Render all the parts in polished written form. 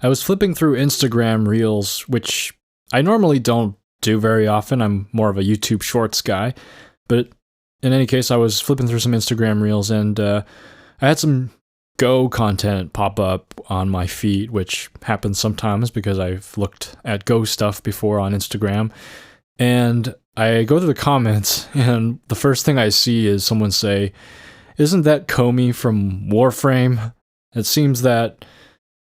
I was flipping through Instagram Reels, which I normally don't do very often. I'm more of a YouTube Shorts guy. But in any case, I was flipping through some Instagram Reels, and I had some Go content pop up on my feed, which happens sometimes because I've looked at Go stuff before on Instagram. And I go to the comments, and the first thing I see is someone say, "Isn't that Comey from Warframe?" It seems that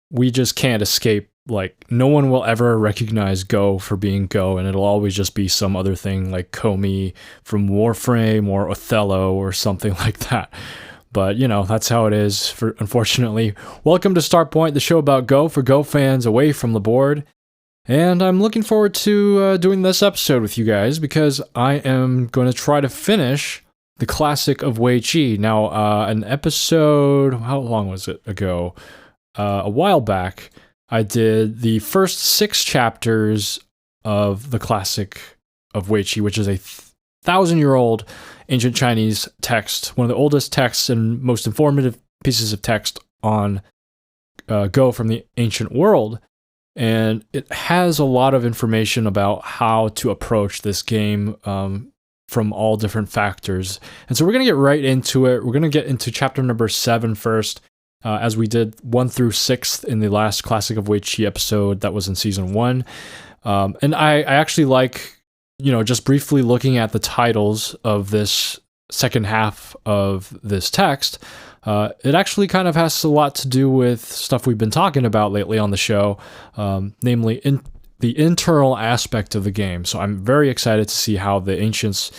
we just can't escape. Like, no one will ever recognize Go for being Go, and it'll always just be some other thing like Comey from Warframe or Othello or something like that. But, you know, that's how it is, unfortunately. Welcome to Start Point, the show about Go for Go fans away from the board. And I'm looking forward to doing this episode with you guys because I am going to try to finish the classic of Weiqi. Now, an episode, how long was it ago? A while back, I did the first 6 chapters of the classic of Weiqi, which is a 1,000-year-old ancient Chinese text, one of the oldest texts and most informative pieces of text on Go from the ancient world. And it has a lot of information about how to approach this game from all different factors. And so we're going to get right into it. We're going to get into chapter number 7 first, as we did 1 through 6 in the last Classic of Weiqi episode that was in season 1. And I actually like, you know, just briefly looking at the titles of this second half of this text. It actually kind of has a lot to do with stuff we've been talking about lately on the show, namely the internal aspect of the game. So I'm very excited to see how the ancients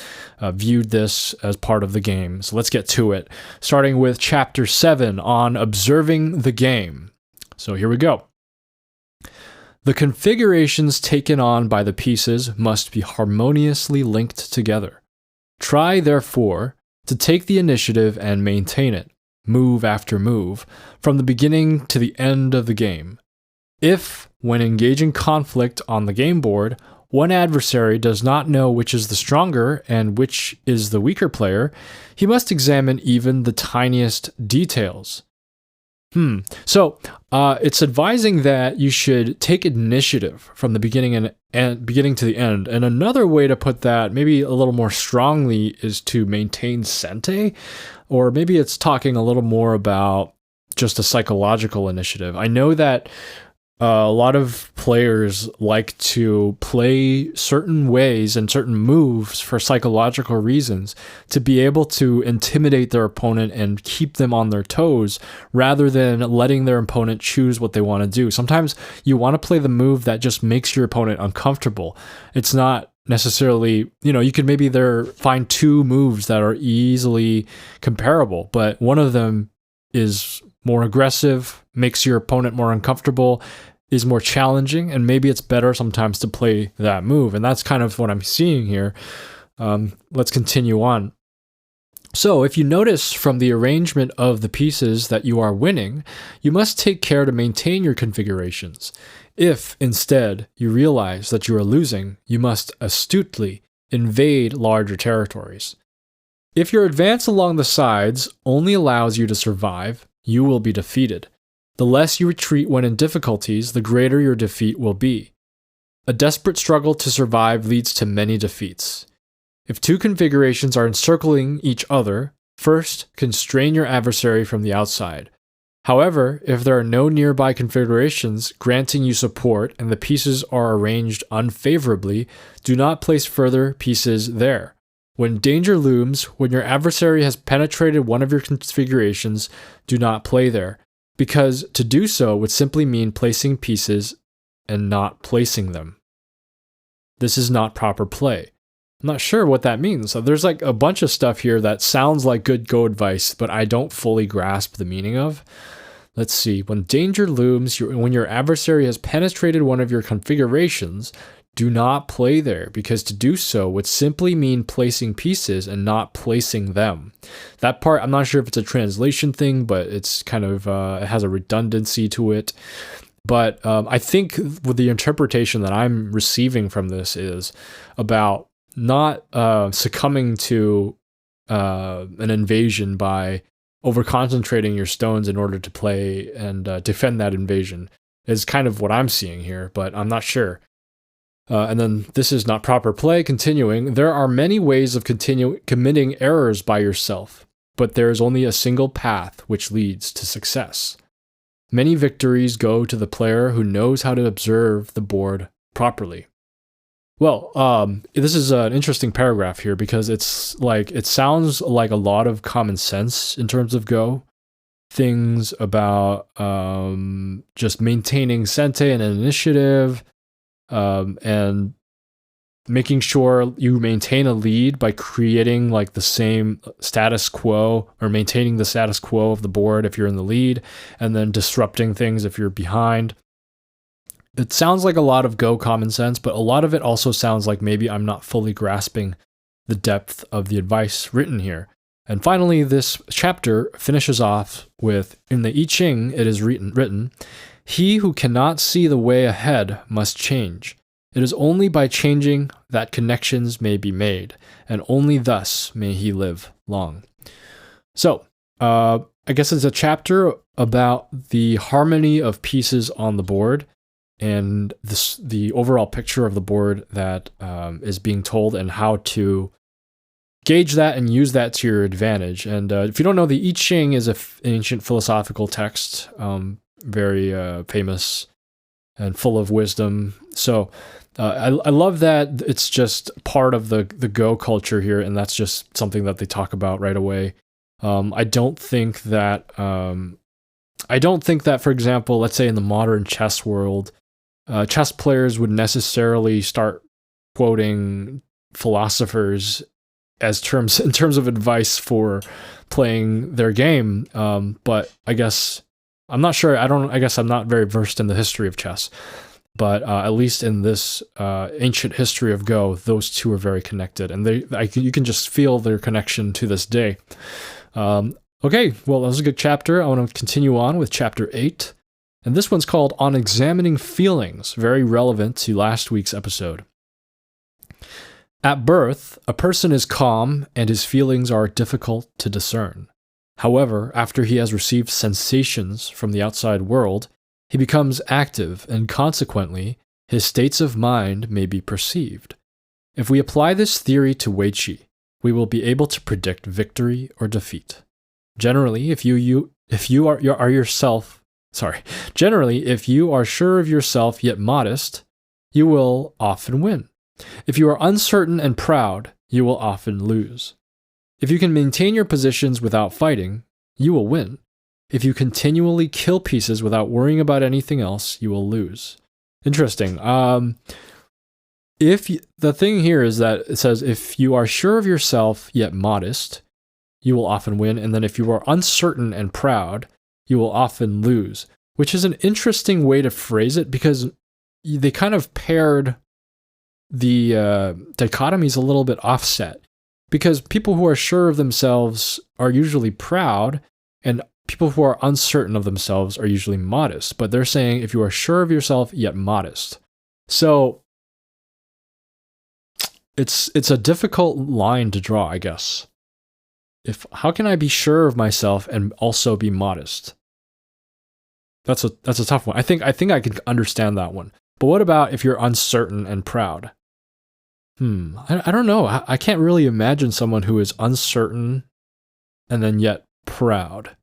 viewed this as part of the game. So let's get to it, starting with chapter 7 on observing the game. So here we go. The configurations taken on by the pieces must be harmoniously linked together. Try, therefore, to take the initiative and maintain it, move after move, from the beginning to the end of the game. If, when engaging conflict on the game board, one adversary does not know which is the stronger and which is the weaker player, he must examine even the tiniest details. So it's advising that you should take initiative from the beginning and beginning to the end. And another way to put that, maybe a little more strongly, is to maintain sente, or maybe it's talking a little more about just a psychological initiative. I know that a lot of players like to play certain ways and certain moves for psychological reasons to be able to intimidate their opponent and keep them on their toes rather than letting their opponent choose what they want to do. Sometimes you want to play the move that just makes your opponent uncomfortable. It's not necessarily, you know, you could maybe find 2 moves that are easily comparable, but one of them is more aggressive, makes your opponent more uncomfortable, is more challenging, and maybe it's better sometimes to play that move. And that's kind of what I'm seeing here. Let's continue on. So if you notice from the arrangement of the pieces that you are winning, you must take care to maintain your configurations. If, instead, you realize that you are losing, you must astutely invade larger territories. If your advance along the sides only allows you to survive, you will be defeated. The less you retreat when in difficulties, the greater your defeat will be. A desperate struggle to survive leads to many defeats. If 2 configurations are encircling each other, first, constrain your adversary from the outside. However, if there are no nearby configurations granting you support and the pieces are arranged unfavorably, do not place further pieces there. When danger looms, when your adversary has penetrated one of your configurations, do not play there, because to do so would simply mean placing pieces and not placing them. This is not proper play. I'm not sure what that means. So there's like a bunch of stuff here that sounds like good Go advice, but I don't fully grasp the meaning of. Let's see. When danger looms, when your adversary has penetrated one of your configurations, do not play there, because to do so would simply mean placing pieces and not placing them. That part, I'm not sure if it's a translation thing, but it's kind of, it has a redundancy to it. But I think with the interpretation that I'm receiving from this is about not succumbing to an invasion by over-concentrating your stones in order to play and defend that invasion. is kind of what I'm seeing here, but I'm not sure. And then this is not proper play. Continuing, there are many ways of committing errors by yourself, but there is only a single path which leads to success. Many victories go to the player who knows how to observe the board properly. Well, this is an interesting paragraph here because it's like, it sounds like a lot of common sense in terms of Go. Things about just maintaining Sente and initiative, and making sure you maintain a lead by creating like the same status quo, or maintaining the status quo of the board if you're in the lead, and then disrupting things if you're behind. It sounds like a lot of Go common sense, but a lot of it also sounds like maybe I'm not fully grasping the depth of the advice written here. And finally, this chapter finishes off with, in the I Ching, it is written, "He who cannot see the way ahead must change. It is only by changing that connections may be made, and only thus may he live long." So, I guess it's a chapter about the harmony of pieces on the board, and the overall picture of the board that is being told, and how to gauge that and use that to your advantage. And if you don't know, the I Ching is an ancient philosophical text, very famous and full of wisdom. So I love that it's just part of the Go culture here, and that's just something that they talk about right away. I don't think that, for example, let's say in the modern chess world, chess players would necessarily start quoting philosophers in terms of advice for playing their game. But I guess I'm not sure. I guess I'm not very versed in the history of chess, but at least in this ancient history of Go, those two are very connected, and you can just feel their connection to this day. Okay, well, that was a good chapter. I want to continue on with chapter 8, and this one's called On Examining Feelings, very relevant to last week's episode. At birth, a person is calm and his feelings are difficult to discern. However, after he has received sensations from the outside world, he becomes active, and consequently, his states of mind may be perceived. If we apply this theory to Weiqi, we will be able to predict victory or defeat. Generally, if you are sure of yourself yet modest, you will often win. If you are uncertain and proud, you will often lose. If you can maintain your positions without fighting, you will win. If you continually kill pieces without worrying about anything else, you will lose. Interesting. The thing here is that it says, if you are sure of yourself yet modest, you will often win. And then if you are uncertain and proud, you will often lose, which is an interesting way to phrase it, because they kind of paired the dichotomies a little bit offset, because people who are sure of themselves are usually proud, and people who are uncertain of themselves are usually modest. But they're saying if you are sure of yourself yet modest. So it's a difficult line to draw, I guess. How can I be sure of myself and also be modest? That's a tough one. I think I can understand that one. But what about if you're uncertain and proud? I don't know. I can't really imagine someone who is uncertain and then yet proud.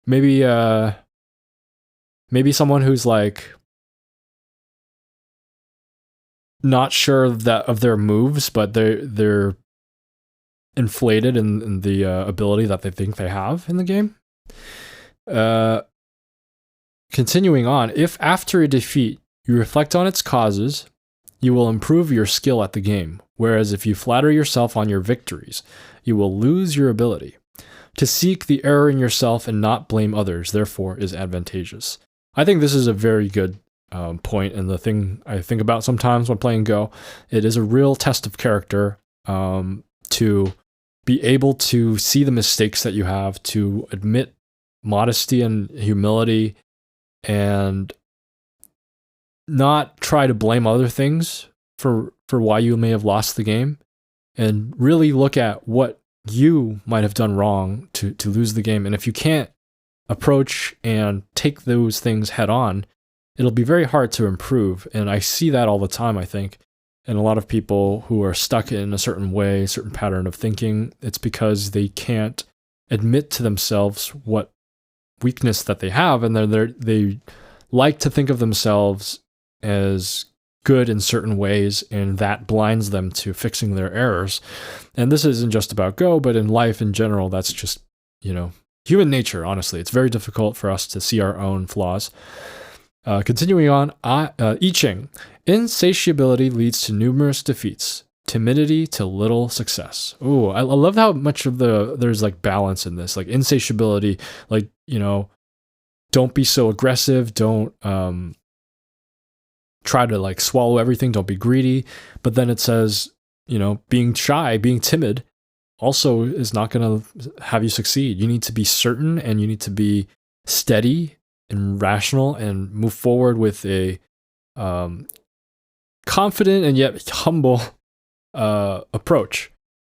Maybe someone who's like not sure of their moves, but they're inflated in the ability that they think they have in the game. Continuing on, if after a defeat you reflect on its causes, you will improve your skill at the game, whereas if you flatter yourself on your victories, you will lose your ability. To seek the error in yourself and not blame others, therefore, is advantageous. I think this is a very good point, and the thing I think about sometimes when playing Go. It is a real test of character to be able to see the mistakes that you have, to admit modesty and humility, and not try to blame other things for why you may have lost the game, and really look at what you might have done wrong to lose the game. And if you can't approach and take those things head on, it'll be very hard to improve. And I see that all the time, I think. And a lot of people who are stuck in a certain way, a certain pattern of thinking, it's because they can't admit to themselves what weakness that they have, and they like to think of themselves as good in certain ways, and that blinds them to fixing their errors. And this isn't just about Go, but in life in general, that's just, human nature, honestly. It's very difficult for us to see our own flaws. Continuing on, I Ching. Insatiability leads to numerous defeats. Timidity to little success. Oh, I love how much of there's like balance in this. Like insatiability, like, don't be so aggressive. Don't try to like swallow everything. Don't be greedy. But then it says, being shy, being timid also is not going to have you succeed. You need to be certain, and you need to be steady and rational and move forward with a confident and yet humble approach,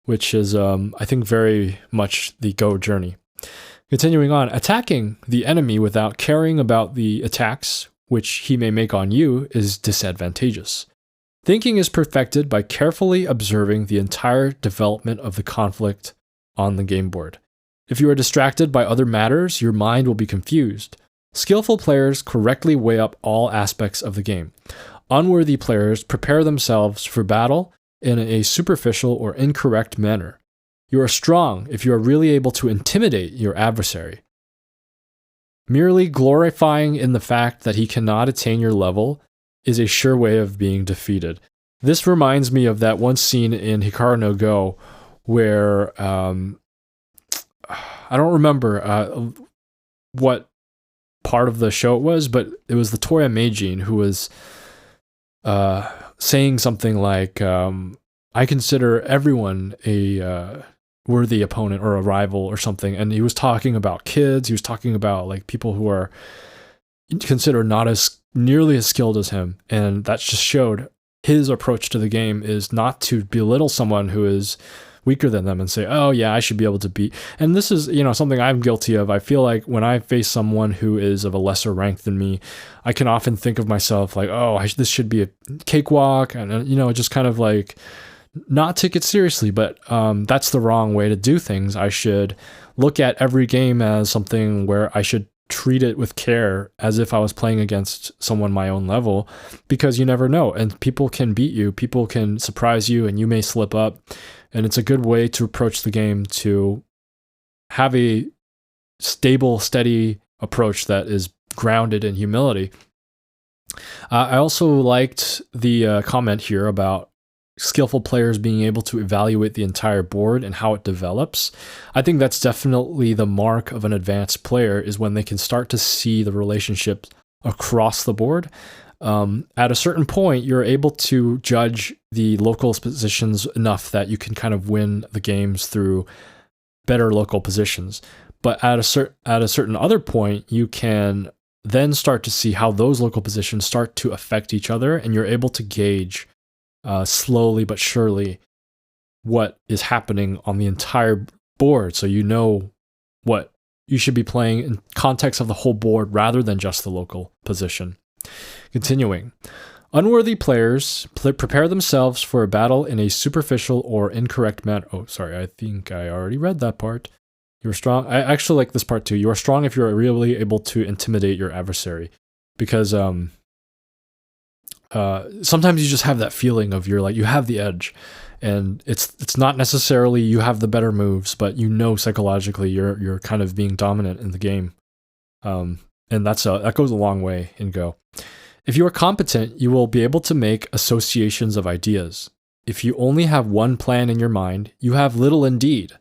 which is, I think, very much the Go journey. Continuing on, attacking the enemy without caring about the attacks which he may make on you is disadvantageous. Thinking is perfected by carefully observing the entire development of the conflict on the game board. If you are distracted by other matters, your mind will be confused. Skillful players correctly weigh up all aspects of the game. Unworthy players prepare themselves for battle in a superficial or incorrect manner. You are strong if you are really able to intimidate your adversary. Merely glorifying in the fact that he cannot attain your level is a sure way of being defeated. This reminds me of that one scene in Hikaru no Go where I don't remember what part of the show it was, but it was the Toya Meijin who was saying something like, I consider everyone a worthy opponent or a rival or something. And he was talking about kids. He was talking about like people who are considered not as nearly as skilled as him. And that just showed his approach to the game is not to belittle someone who is weaker than them and say, oh yeah, I should be able to beat. And this is, something I'm guilty of. I feel like when I face someone who is of a lesser rank than me, I can often think of myself like, oh, this should be a cakewalk. And, just kind of like not take it seriously. But that's the wrong way to do things. I should look at every game as something where I should treat it with care as if I was playing against someone my own level, because you never know. And people can beat you. People can surprise you, and you may slip up. And it's a good way to approach the game, to have a stable, steady approach that is grounded in humility. I also liked the comment here about skillful players being able to evaluate the entire board and how it develops. I think that's definitely the mark of an advanced player, is when they can start to see the relationships across the board. At a certain point, you're able to judge the local positions enough that you can kind of win the games through better local positions. But at a certain other point, you can then start to see how those local positions start to affect each other, and you're able to gauge slowly but surely what is happening on the entire board, so you know what you should be playing in context of the whole board rather than just the local position. Continuing. Unworthy players prepare themselves for a battle in a superficial or incorrect manner. Oh, sorry, I think I already read that part. You are strong. I actually like this part too. You are strong if you are really able to intimidate your adversary, because sometimes you just have that feeling of you have the edge, and it's not necessarily you have the better moves, but psychologically you're kind of being dominant in the game, and that goes a long way in Go. If you are competent, you will be able to make associations of ideas. If you only have one plan in your mind, you have little indeed.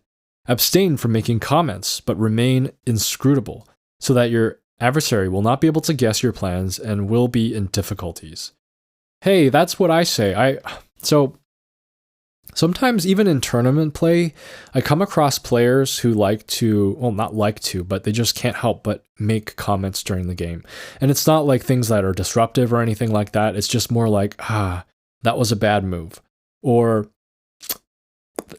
Abstain from making comments, but remain inscrutable, so that your adversary will not be able to guess your plans and will be in difficulties. Hey, that's what I say. So sometimes even in tournament play, I come across players who but they just can't help but make comments during the game. And it's not like things that are disruptive or anything like that. It's just more like, that was a bad move. Or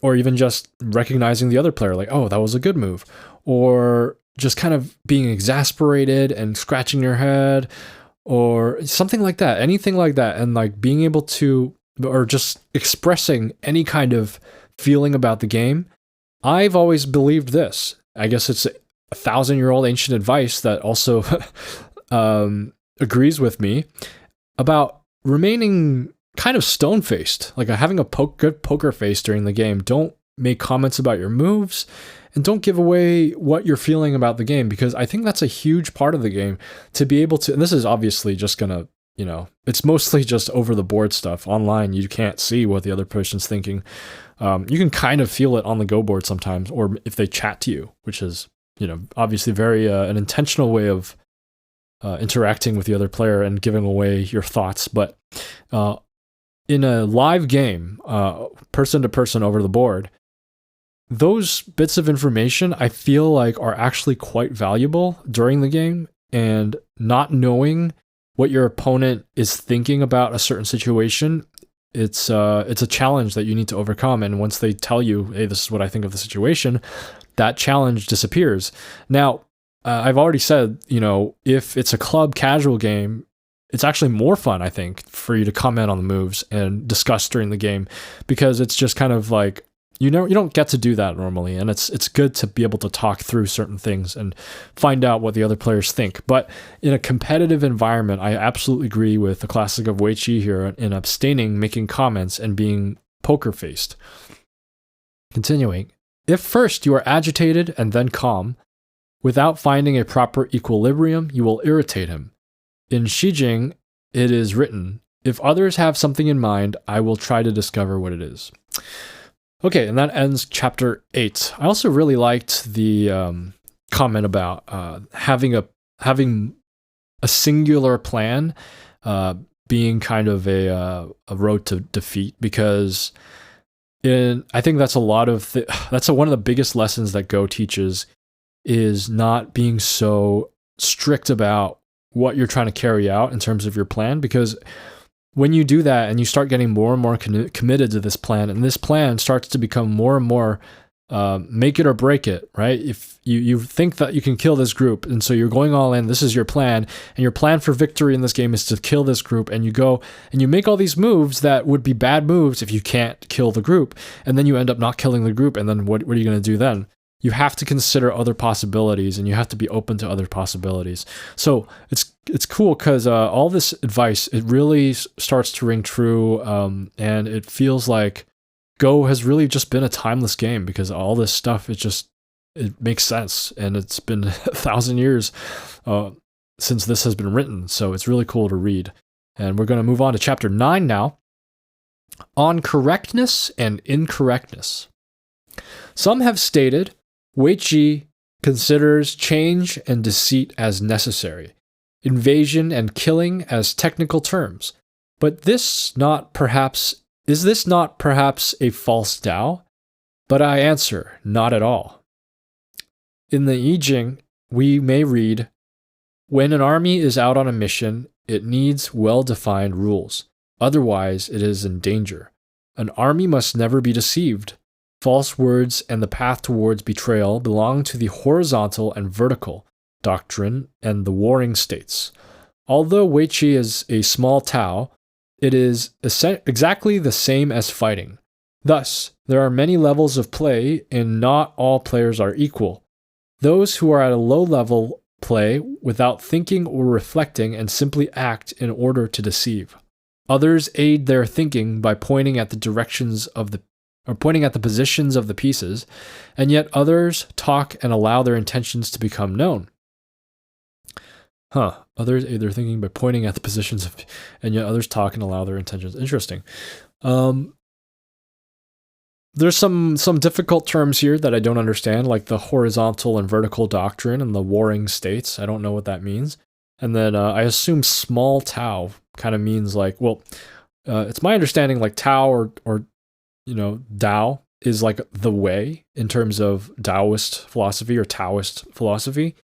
even just recognizing the other player, like, oh, that was a good move. Or just kind of being exasperated and scratching your head or something like that, anything like that, and like being able to, or just expressing any kind of feeling about the game. I've always believed this. I guess it's a 1,000-year-old ancient advice that also agrees with me about remaining kind of stone-faced, like having a good poker face during the game. Don't make comments about your moves, and don't give away what you're feeling about the game, because I think that's a huge part of the game, to be able to, and this is obviously just gonna, it's mostly just over the board stuff. Online, you can't see what the other person's thinking. You can kind of feel it on the go board sometimes, or if they chat to you, which is, obviously very an intentional way of interacting with the other player and giving away your thoughts. But in a live game, person to person over the board, those bits of information I feel like are actually quite valuable during the game, and not knowing what your opponent is thinking about a certain situation, it's a challenge that you need to overcome. And once they tell you, hey, this is what I think of the situation, that challenge disappears. Now, I've already said, if it's a club casual game, it's actually more fun, I think, for you to comment on the moves and discuss during the game, because it's just kind of like, you don't get to do that normally, and it's good to be able to talk through certain things and find out what the other players think. But in a competitive environment, I absolutely agree with the classic of Weiqi here in abstaining, making comments, and being poker-faced. Continuing, if first you are agitated and then calm, without finding a proper equilibrium, you will irritate him. In Shijing, it is written, if others have something in mind, I will try to discover what it is. Okay, and that ends chapter 8. I also really liked the comment about having a singular plan being kind of a road to defeat, because I think that's one of the biggest lessons that Go teaches, is not being so strict about what you're trying to carry out in terms of your plan, because when you do that and you start getting more and more committed to this plan, and this plan starts to become more and more make it or break it, right? If you think that you can kill this group, and so you're going all in, this is your plan, and your plan for victory in this game is to kill this group, and you go and you make all these moves that would be bad moves if you can't kill the group, and then you end up not killing the group, and then what are you going to do then? You have to consider other possibilities, and you have to be open to other possibilities. So it's cool, because all this advice, it really starts to ring true, and it feels like Go has really just been a timeless game, because all this stuff, it makes sense, and it's been 1,000 years since this has been written, so it's really cool to read. And we're going to move on to chapter 9 now, on correctness and incorrectness. Some have stated Weiqi considers change and deceit as necessary, invasion and killing as technical terms. But is this not perhaps a false Tao? But I answer, not at all. In the I Ching, we may read, when an army is out on a mission, it needs well-defined rules. Otherwise, it is in danger. An army must never be deceived. False words and the path towards betrayal belong to the horizontal and vertical doctrine and the warring states. Although Weiqi is a small Tao, it is exactly the same as fighting. Thus, there are many levels of play, and not all players are equal. Those who are at a low level play without thinking or reflecting and simply act in order to deceive. Others aid their thinking by pointing at the positions of the pieces, and yet others talk and allow their intentions to become known. Others aid their thinking by pointing at the positions of, and yet others talk and allow their intentions. Interesting. There's some difficult terms here that I don't understand, like the horizontal and vertical doctrine and the warring states. I don't know what that means. And then I assume small Tao kind of means like, it's my understanding like Tao or Tao is like the way in terms of Taoist philosophy or Taoist philosophy.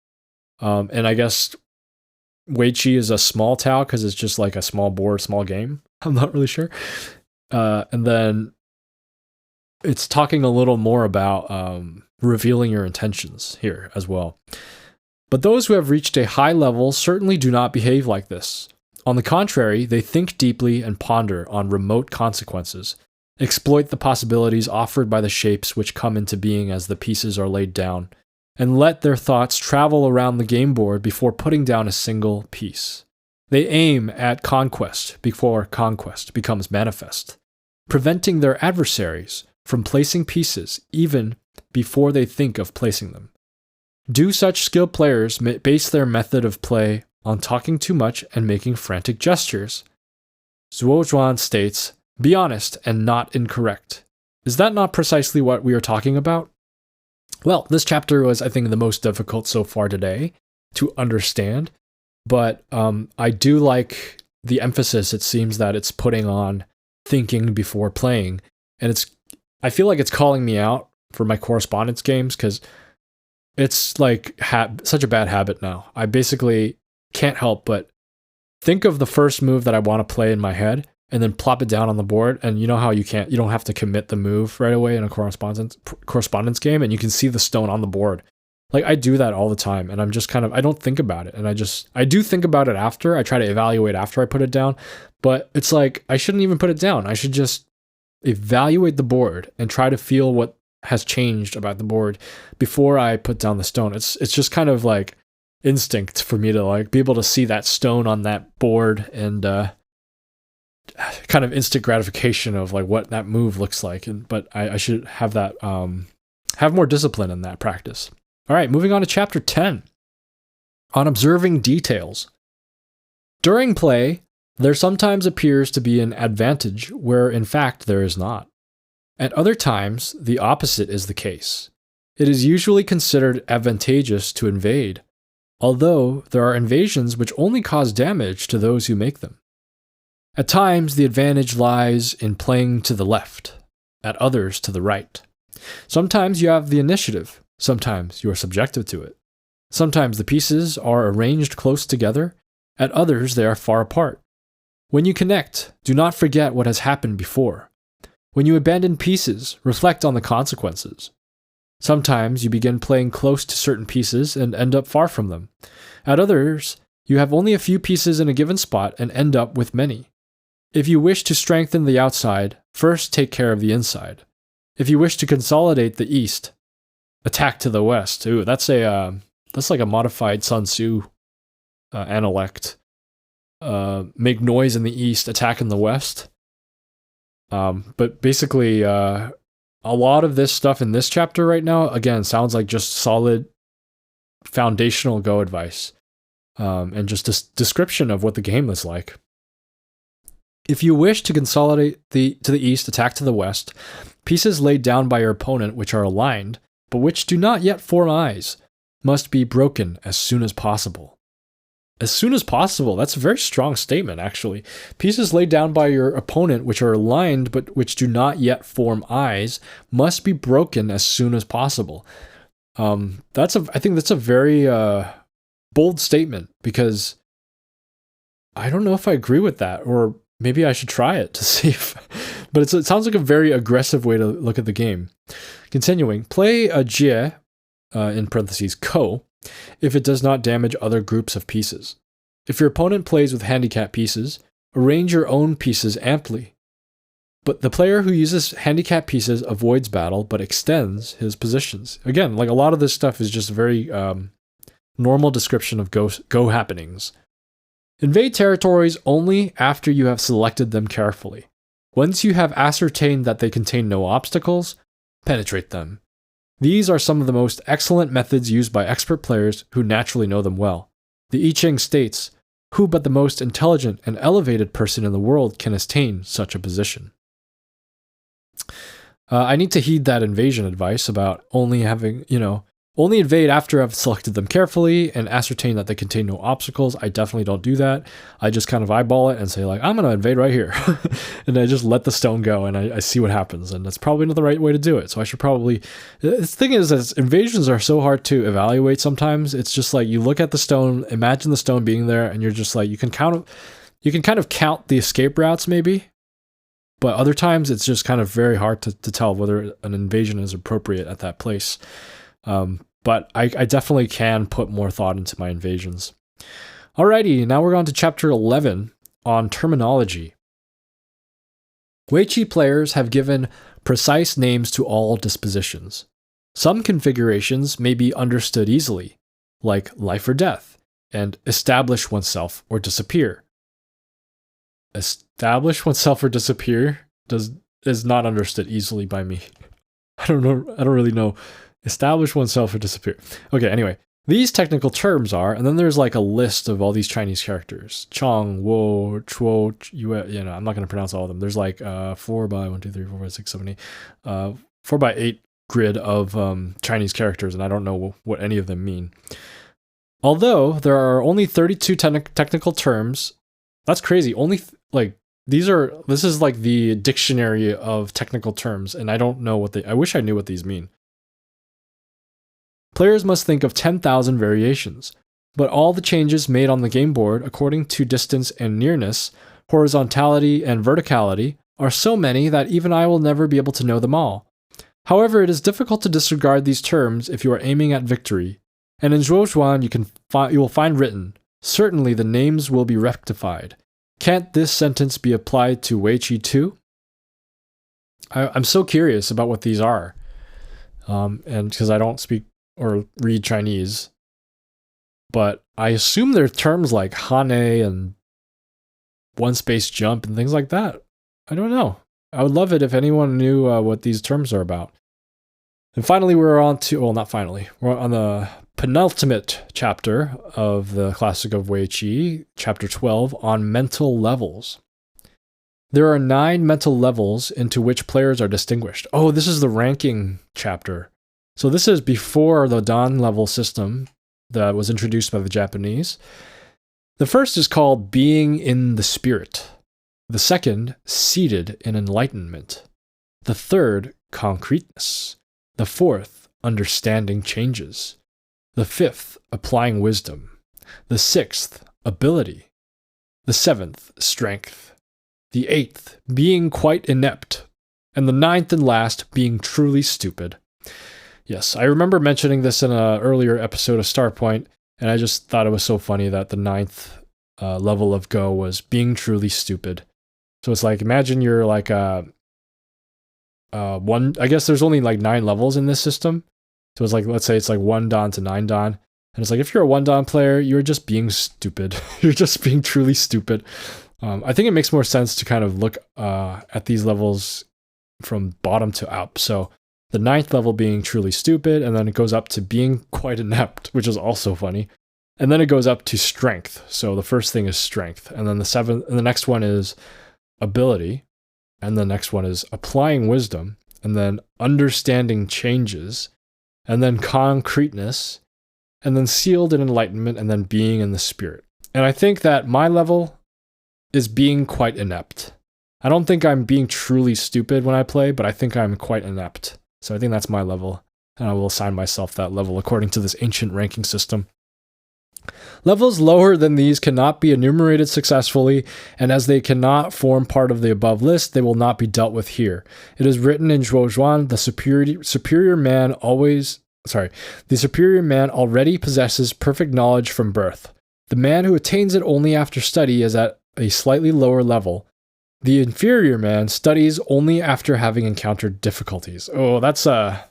And I guess Weiqi is a small Tao because it's just like a small board, small game. I'm not really sure. And then it's talking a little more about revealing your intentions here as well. But those who have reached a high level certainly do not behave like this. On the contrary, they think deeply and ponder on remote consequences, exploit the possibilities offered by the shapes which come into being as the pieces are laid down, and let their thoughts travel around the game board before putting down a single piece. They aim at conquest before conquest becomes manifest, preventing their adversaries from placing pieces even before they think of placing them. Do such skilled players base their method of play on talking too much and making frantic gestures? Zuozhuan states, "Be honest and not incorrect." Is that not precisely what we are talking about? Well, this chapter was, I think, the most difficult so far today to understand, but I do like the emphasis it seems that it's putting on thinking before playing, and I feel like it's calling me out for my correspondence games, because it's like such a bad habit now. I basically can't help but think of the first move that I want to play in my head and then plop it down on the board. And you know how you don't have to commit the move right away in a correspondence game, and you can see the stone on the board. Like, I do that all the time, and I'm just I don't think about it. And I do think about it after. I try to evaluate after I put it down, but it's like, I shouldn't even put it down. I should just evaluate the board and try to feel what has changed about the board before I put down the stone. It's just kind of like instinct for me to like be able to see that stone on that board, and kind of instant gratification of like what that move looks like. But I should have that have more discipline in that practice. All right, moving on to chapter 10 on observing details. During play, there sometimes appears to be an advantage where in fact there is not. At other times, the opposite is the case. It is usually considered advantageous to invade, although there are invasions which only cause damage to those who make them. At times, the advantage lies in playing to the left, at others to the right. Sometimes you have the initiative, sometimes you are subjective to it. Sometimes the pieces are arranged close together, at others they are far apart. When you connect, do not forget what has happened before. When you abandon pieces, reflect on the consequences. Sometimes you begin playing close to certain pieces and end up far from them. At others, you have only a few pieces in a given spot and end up with many. If you wish to strengthen the outside, first take care of the inside. If you wish to consolidate the east, attack to the west. Ooh, that's like a modified Sun Tzu analect. Make noise in the east, attack in the west. But basically, a lot of this stuff in this chapter right now, again, sounds like just solid foundational Go advice, and just a description of what the game is like. If you wish to consolidate to the east, attack to the west, pieces laid down by your opponent which are aligned, but which do not yet form eyes, must be broken as soon as possible. As soon as possible. That's a very strong statement, actually. Pieces laid down by your opponent which are aligned but which do not yet form eyes must be broken as soon as possible. I think that's a very bold statement, because I don't know if I agree with that, or maybe I should try it to see if... But it sounds like a very aggressive way to look at the game. Continuing, play a jie, in parentheses, ko, if it does not damage other groups of pieces. If your opponent plays with handicap pieces, arrange your own pieces amply. But the player who uses handicap pieces avoids battle but extends his positions. Again, like a lot of this stuff is just a very normal description of go happenings. Invade territories only after you have selected them carefully. Once you have ascertained that they contain no obstacles, penetrate them. These are some of the most excellent methods used by expert players who naturally know them well. The I Ching states, "Who but the most intelligent and elevated person in the world can attain such a position?" I need to heed that invasion advice about only having, only invade after I've selected them carefully and ascertain that they contain no obstacles. I definitely don't do that. I just kind of eyeball it and say, like, I'm going to invade right here. And I just let the stone go and I see what happens. And that's probably not the right way to do it. So I should probably... The thing is that invasions are so hard to evaluate sometimes. It's just like you look at the stone, imagine the stone being there, and you're just like, you can kind of count the escape routes maybe. But other times it's just kind of very hard to tell whether an invasion is appropriate at that place. but I definitely can put more thought into my invasions. Alrighty, now we're on to chapter 11 on terminology. Weiqi players have given precise names to all dispositions. Some configurations may be understood easily, like life or death, and establish oneself or disappear. Establish oneself or disappear is not understood easily by me. I don't really know. Establish oneself or disappear. Okay, anyway. These technical terms are, and then there's like a list of all these Chinese characters. Chong, Wo, Chuo, Yue, I'm not going to pronounce all of them. There's like 4 by 1, 2, 3, 4, 5, 6, 7, 8, 4 by 8 grid of Chinese characters, and I don't know what any of them mean. Although there are only 32 technical terms, that's crazy. Only this is like the dictionary of technical terms, and I don't know I wish I knew what these mean. Players must think of 10,000 variations, but all the changes made on the game board according to distance and nearness, horizontality and verticality are so many that even I will never be able to know them all. However, it is difficult to disregard these terms if you are aiming at victory, and in Zhuozhuan you will find written, certainly the names will be rectified. Can't this sentence be applied to Weiqi too? I'm so curious about what these are, and because I don't speak or read Chinese, but I assume they're terms like hane and one space jump and things like that. I don't know. I would love it if anyone knew what these terms are about. And finally, we're on the penultimate chapter of the Classic of Weiqi, chapter 12, on mental levels. There are 9 mental levels into which players are distinguished. Oh, this is the ranking chapter. So this is before the Dan level system that was introduced by the Japanese. The first is called Being in the Spirit. The second, Seated in Enlightenment. The third, Concreteness. The fourth, Understanding Changes. The fifth, Applying Wisdom. The sixth, Ability. The seventh, Strength. The eighth, Being quite inept. And the ninth and last, Being truly stupid. Yes, I remember mentioning this in an earlier episode of Starpoint, and I just thought it was so funny that the 9th level of Go was being truly stupid. So it's like, imagine you're like I guess there's only like 9 levels in this system. So it's like, let's say it's like 1 Dan to 9 Dan. And it's like, if you're a 1 Dan player, you're just being stupid. You're just being truly stupid. I think it makes more sense to kind of look at these levels from bottom to up. So the 9th level being truly stupid, and then it goes up to being quite inept, which is also funny. And then it goes up to strength. So the first thing is strength. And then the next one is ability. And the next one is applying wisdom. And then understanding changes. And then concreteness. And then sealed in enlightenment. And then being in the spirit. And I think that my level is being quite inept. I don't think I'm being truly stupid when I play, but I think I'm quite inept. So I think that's my level, and I will assign myself that level according to this ancient ranking system. Levels lower than these cannot be enumerated successfully, and as they cannot form part of the above list, they will not be dealt with here. It is written in Zhuozhuan, the superior man already possesses perfect knowledge from birth. The man who attains it only after study is at a slightly lower level. The inferior man studies only after having encountered difficulties. Oh, that's a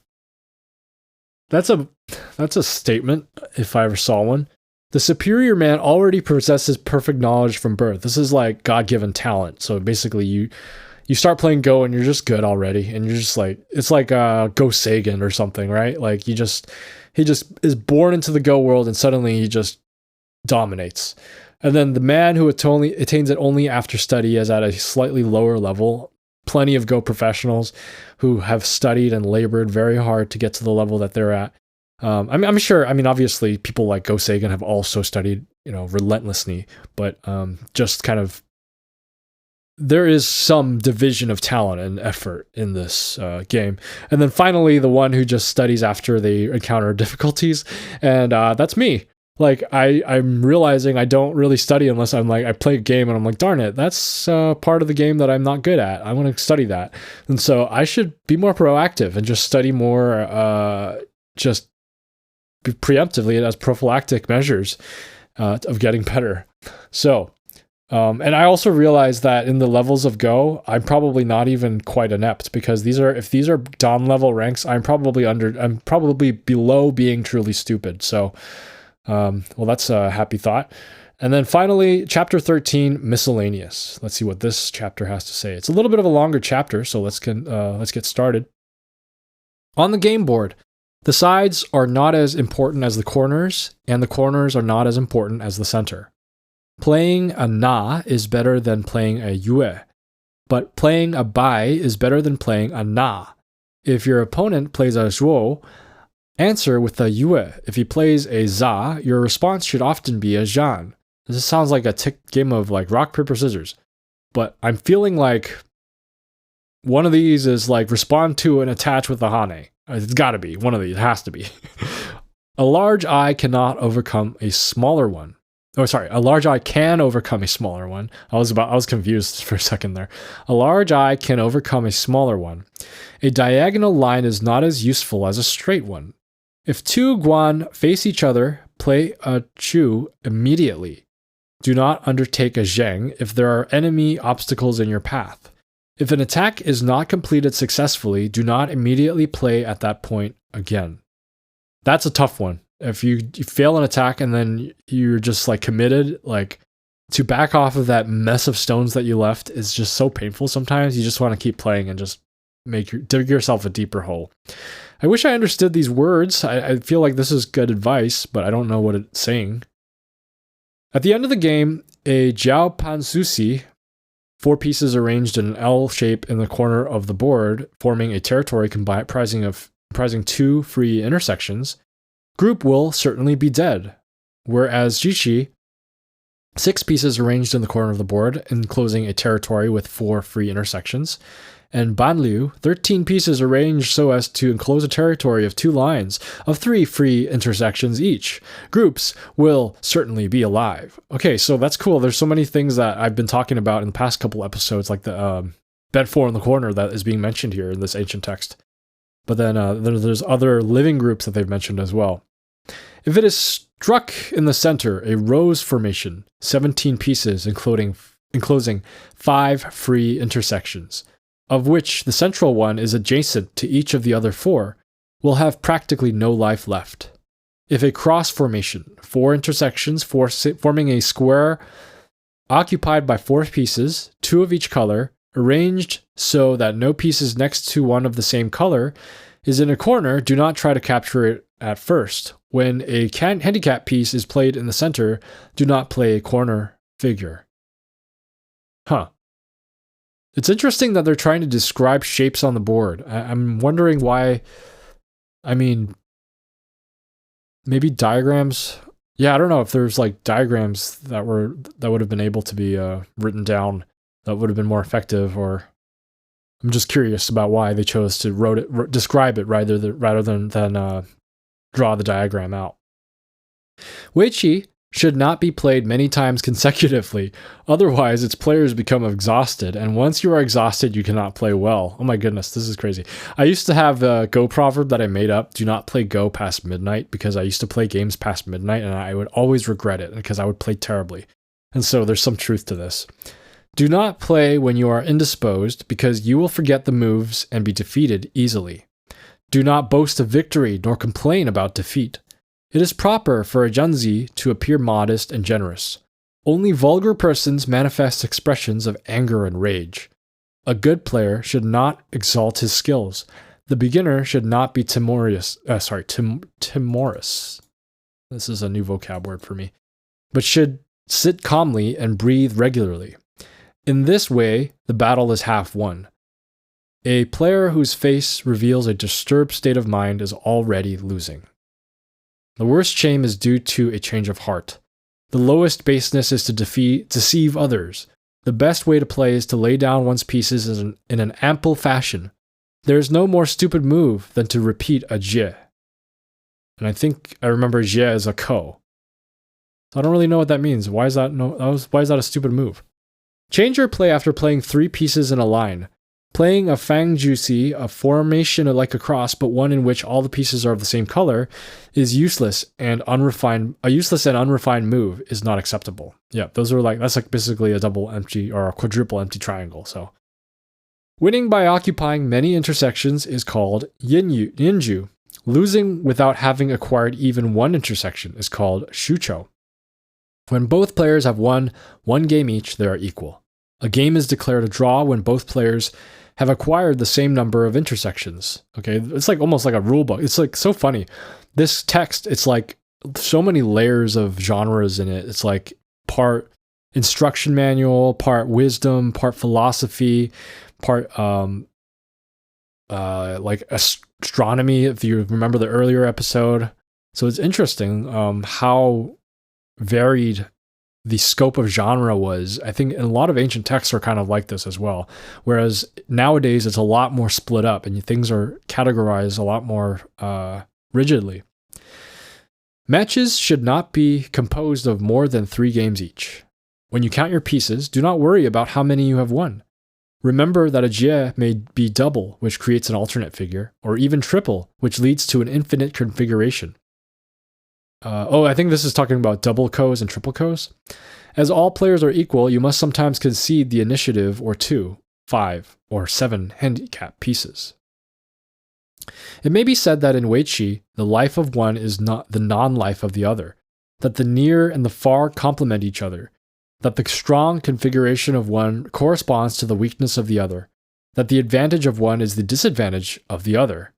statement, if I ever saw one. The superior man already possesses perfect knowledge from birth. This is like God-given talent. So basically you start playing Go and you're just good already. And you're just like, it's like Go Sagan or something, right? Like he just is born into the Go world and suddenly he just dominates. And then the man who attains it only after study is at a slightly lower level. Plenty of Go professionals who have studied and labored very hard to get to the level that they're at. I'm sure, obviously people like Go Sagan have also studied, relentlessly, but just kind of, there is some division of talent and effort in this game. And then finally, the one who just studies after they encounter difficulties, and that's me. Like, I'm realizing I don't really study unless I'm like, I play a game and I'm like, darn it, that's part of the game that I'm not good at. I want to study that. And so I should be more proactive and just study more, just preemptively as prophylactic measures of getting better. So, and I also realized that in the levels of Go, I'm probably not even quite inept, because if these are Dan level ranks, I'm probably below being truly stupid. So, well, that's a happy thought. And then finally, chapter 13, miscellaneous. Let's see what this chapter has to say. It's a little bit of a longer chapter, so let's get started. On the game board, the sides are not as important as the corners, and the corners are not as important as the center. Playing a na is better than playing a yue, but playing a bai is better than playing a na. If your opponent plays a zhuo, answer with a yue. If he plays a za, your response should often be a zhan. This sounds like a game of like rock, paper, scissors. But I'm feeling like one of these is like respond to and attach with the hane. It's gotta be. One of these. It has to be. A large eye cannot overcome a smaller one. Oh, sorry. A large eye can overcome a smaller one. I was confused for a second there. A large eye can overcome a smaller one. A diagonal line is not as useful as a straight one. If two guan face each other, play a chu immediately. Do not undertake a zheng if there are enemy obstacles in your path. If an attack is not completed successfully, do not immediately play at that point again. That's a tough one. If you fail an attack and then you're just like committed, like to back off of that mess of stones that you left is just so painful sometimes. You just want to keep playing and just dig yourself a deeper hole. I wish I understood these words. I feel like this is good advice, but I don't know what it's saying. At the end of the game, a jiao pan susi, 4 pieces arranged in an L shape in the corner of the board, forming a territory comprising 2 free intersections, group will certainly be dead. Whereas jiqi, 6 pieces arranged in the corner of the board, enclosing a territory with 4 free intersections, and banliu, 13 pieces arranged so as to enclose a territory of 2 lines of 3 free intersections each. Groups will certainly be alive. Okay, so that's cool. There's so many things that I've been talking about in the past couple episodes, like the bed 4 in the corner that is being mentioned here in this ancient text. But then there's other living groups that they've mentioned as well. If it is struck in the center, a rose formation, 17 pieces enclosing 5 free intersections, of which the central one is adjacent to each of the other 4, will have practically no life left. If a cross formation, 4 intersections forming a square occupied by 4 pieces, 2 of each color, arranged so that no pieces next to one of the same color, is in a corner, do not try to capture it at first. When a handicap piece is played in the center, do not play a corner figure. Huh. It's interesting that they're trying to describe shapes on the board. I'm wondering why. I mean, maybe diagrams. Yeah, I don't know if there's like diagrams that would have been able to be written down that would have been more effective. Or I'm just curious about why they chose to describe it rather than draw the diagram out. Weiqi should not be played many times consecutively, otherwise its players become exhausted, and once you are exhausted, you cannot play well. Oh my goodness, this is crazy. I used to have a Go proverb that I made up, do not play Go past midnight, because I used to play games past midnight, and I would always regret it, because I would play terribly. And so there's some truth to this. Do not play when you are indisposed, because you will forget the moves and be defeated easily. Do not boast of victory, nor complain about defeat. It is proper for a Junzi to appear modest and generous. Only vulgar persons manifest expressions of anger and rage. A good player should not exalt his skills. The beginner should not be timorous. Timorous. This is a new vocab word for me. But should sit calmly and breathe regularly. In this way, the battle is half won. A player whose face reveals a disturbed state of mind is already losing. The worst shame is due to a change of heart. The lowest baseness is to deceive others. The best way to play is to lay down one's pieces in an ample fashion. There is no more stupid move than to repeat a jie. And I think I remember jie as a ko. So I don't really know what that means. Why is that a stupid move? Change your play after playing 3 pieces in a line. Playing a fangjusi, a formation like a cross, but one in which all the pieces are of the same color, is useless and unrefined. A useless and unrefined move is not acceptable. Yeah, that's like basically a double empty or a quadruple empty triangle. So, winning by occupying many intersections is called yinju. Losing without having acquired even one intersection is called shucho. When both players have won one game each, they are equal. A game is declared a draw when both players have acquired the same number of intersections. Okay, it's like almost like a rule book. It's like so funny. This text, it's like so many layers of genres in it. It's like part instruction manual, part wisdom, part philosophy, part like astronomy, if you remember the earlier episode. So it's interesting how varied the scope of genre was. I think a lot of ancient texts are kind of like this as well. Whereas nowadays it's a lot more split up and things are categorized a lot more rigidly. Matches should not be composed of more than 3 games each. When you count your pieces, do not worry about how many you have won. Remember that a jie may be double, which creates an alternate figure, or even triple, which leads to an infinite configuration. I think this is talking about double ko's and triple ko's. As all players are equal, you must sometimes concede the initiative or 2, 5, or 7 handicap pieces. It may be said that in Weiqi, the life of one is not the non-life of the other, that the near and the far complement each other, that the strong configuration of one corresponds to the weakness of the other, that the advantage of one is the disadvantage of the other.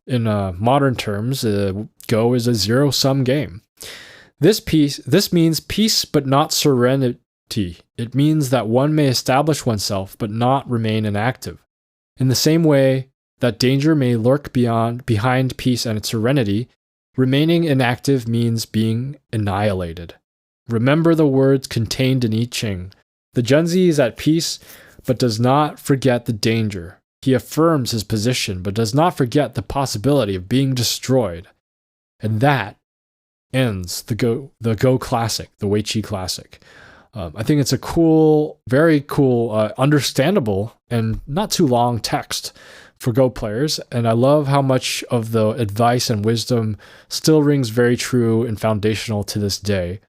In modern terms, Go is a zero-sum game. This means peace but not serenity. It means that one may establish oneself but not remain inactive. In the same way that danger may lurk behind peace and its serenity, remaining inactive means being annihilated. Remember the words contained in I Ching. The Junzi is at peace but does not forget the danger. He affirms his position, but does not forget the possibility of being destroyed. And that ends the Go Classic, the Weiqi Classic. I think it's a cool, very cool, understandable, and not too long text for Go players. And I love how much of the advice and wisdom still rings very true and foundational to this day.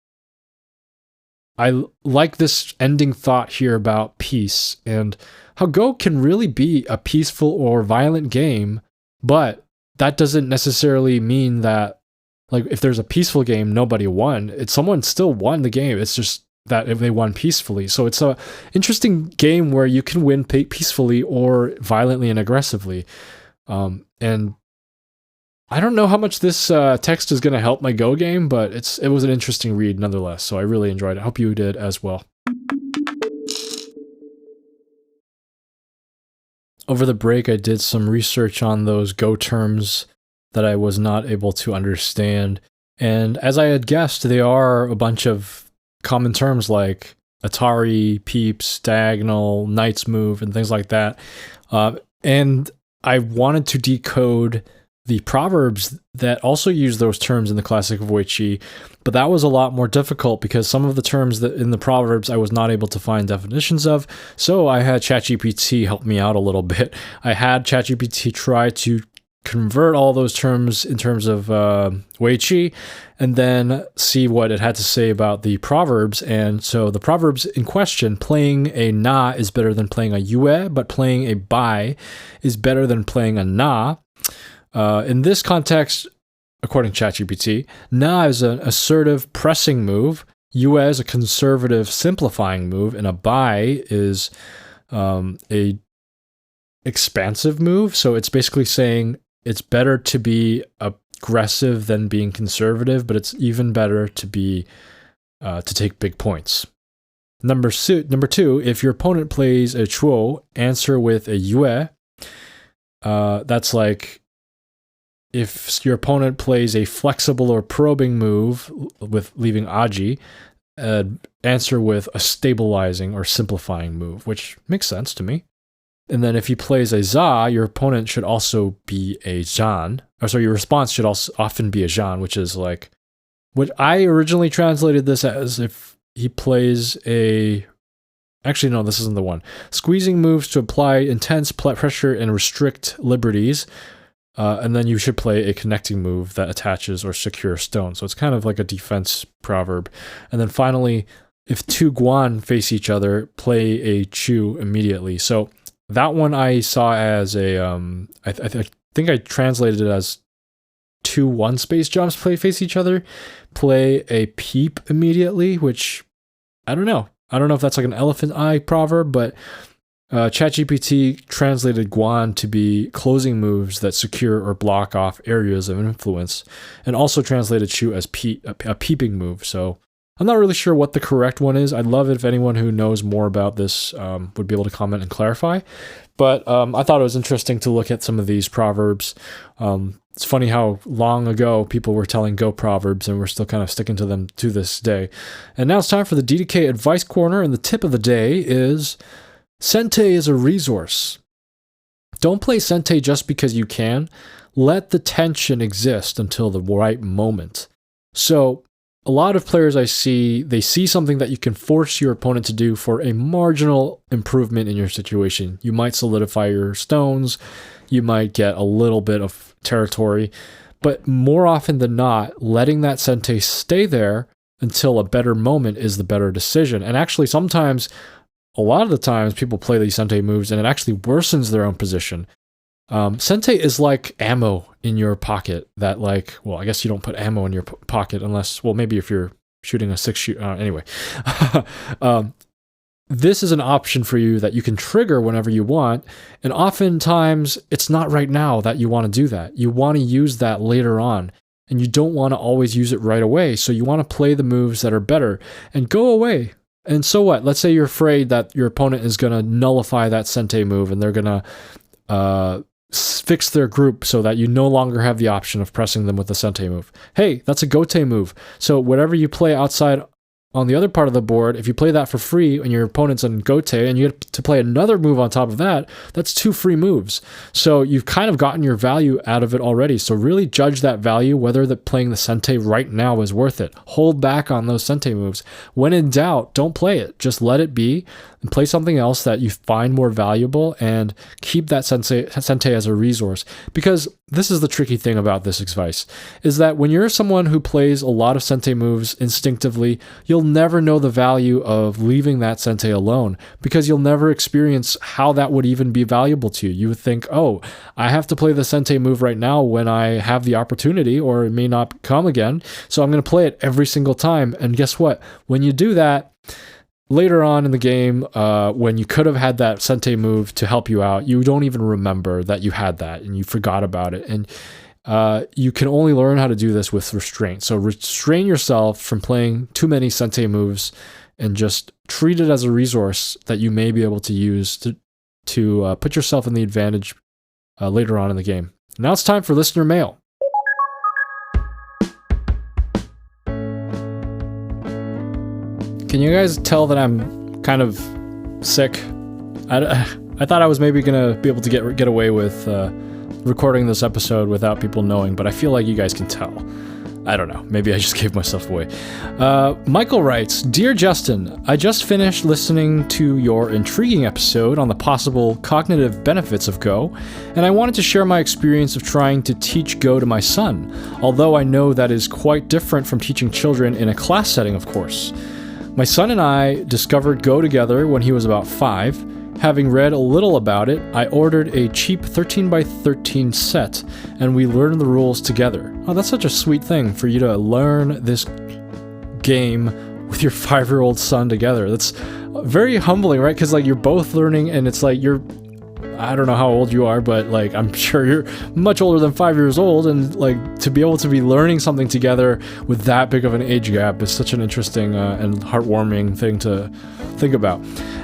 I like this ending thought here about peace and how Go can really be a peaceful or violent game, but that doesn't necessarily mean that, like, if there's a peaceful game, nobody won. Someone still won the game. It's just that if they won peacefully. So it's a interesting game where you can win peacefully or violently and aggressively. And I don't know how much this text is going to help my Go game, but it was an interesting read nonetheless. So I really enjoyed it. I hope you did as well. Over the break, I did some research on those Go terms that I was not able to understand. And as I had guessed, they are a bunch of common terms like Atari, peeps, diagonal, knight's move, and things like that. And I wanted to decode the proverbs that also use those terms in the Classic of Weiqi, but that was a lot more difficult because some of the terms that in the proverbs I was not able to find definitions of, so I had ChatGPT help me out a little bit. I had ChatGPT try to convert all those terms in terms of Weiqi, and then see what it had to say about the proverbs. And so the proverbs in question, playing a na is better than playing a yue, but playing a bai is better than playing a na. In this context, according to ChatGPT, na is an assertive pressing move, yue is a conservative simplifying move, and a bai is a expansive move. So it's basically saying it's better to be aggressive than being conservative, but it's even better to be to take big points. Number two, if your opponent plays a chuo, answer with a yue. That's like if your opponent plays a flexible or probing move with leaving aji, answer with a stabilizing or simplifying move, which makes sense to me. And then if he plays a za, your opponent should also be a zhan. Or sorry, your response should also often be a zhan, which is like what I originally translated this as if he plays a Actually, no, this isn't the one. Squeezing moves to apply intense pressure and restrict liberties. And then you should play a connecting move that attaches or secures stone. So it's kind of like a defense proverb. And then finally, if two guan face each other, play a chu immediately. So that one I saw as a, I think I translated it as two one space jumps face each other, play a peep immediately, which I don't know. I don't know if that's like an elephant eye proverb, but ChatGPT translated guan to be closing moves that secure or block off areas of influence, and also translated chu as a peeping move. So I'm not really sure what the correct one is. I'd love it if anyone who knows more about this would be able to comment and clarify. But I thought it was interesting to look at some of these proverbs. It's funny how long ago people were telling Go proverbs, and we're still kind of sticking to them to this day. And now it's time for the DDK Advice Corner, and the tip of the day is Sente is a resource. Don't play Sente just because you can. Let the tension exist until the right moment. So a lot of players I see, they see something that you can force your opponent to do for a marginal improvement in your situation. You might solidify your stones, you might get a little bit of territory, but more often than not, letting that Sente stay there until a better moment is the better decision. And actually sometimes, a lot of the times, people play these Sente moves and it actually worsens their own position. Sente is like ammo in your pocket that well, I guess you don't put ammo in your pocket unless, well, maybe if you're shooting a 6-shoot, anyway. This is an option for you that you can trigger whenever you want, and oftentimes it's not right now that you want to do that. You want to use that later on, and you don't want to always use it right away, so you want to play the moves that are better, and go away. And so what? Let's say you're afraid that your opponent is going to nullify that Sente move, and they're going to fix their group so that you no longer have the option of pressing them with the Sente move. Hey, that's a Gote move. So whatever you play outside on the other part of the board, if you play that for free and your opponent's on Gote and you get to play another move on top of that, that's 2 free moves. So you've kind of gotten your value out of it already. So really judge that value, whether playing the Sente right now is worth it. Hold back on those Sente moves. When in doubt, don't play it. Just let it be and play something else that you find more valuable, and keep that Sente as a resource. Because this is the tricky thing about this advice, is that when you're someone who plays a lot of Sente moves instinctively, you'll never know the value of leaving that Sente alone, because you'll never experience how that would even be valuable to you. You would think, oh, I have to play the Sente move right now when I have the opportunity, or it may not come again, so I'm going to play it every single time. And guess what? When you do that, later on in the game, when you could have had that Sente move to help you out, you don't even remember that you had that, and you forgot about it. And you can only learn how to do this with restraint. So restrain yourself from playing too many Sente moves, and just treat it as a resource that you may be able to use to put yourself in the advantage later on in the game. Now it's time for listener mail. Can you guys tell that I'm kind of sick? I thought I was maybe gonna be able to get away with recording this episode without people knowing, but I feel like you guys can tell. I don't know. Maybe I just gave myself away. Michael writes, Dear Justin, I just finished listening to your intriguing episode on the possible cognitive benefits of Go, and I wanted to share my experience of trying to teach Go to my son, although I know that is quite different from teaching children in a class setting, of course. My son and I discovered Go together when he was about 5. Having read a little about it, I ordered a cheap 13x13 set, and we learned the rules together. Oh, that's such a sweet thing for you to learn this game with your 5-year-old son together. That's very humbling, right? Because you're both learning, and it's I don't know how old you are, but I'm sure you're much older than 5 years old, and to be able to be learning something together with that big of an age gap is such an interesting and heartwarming thing to think about.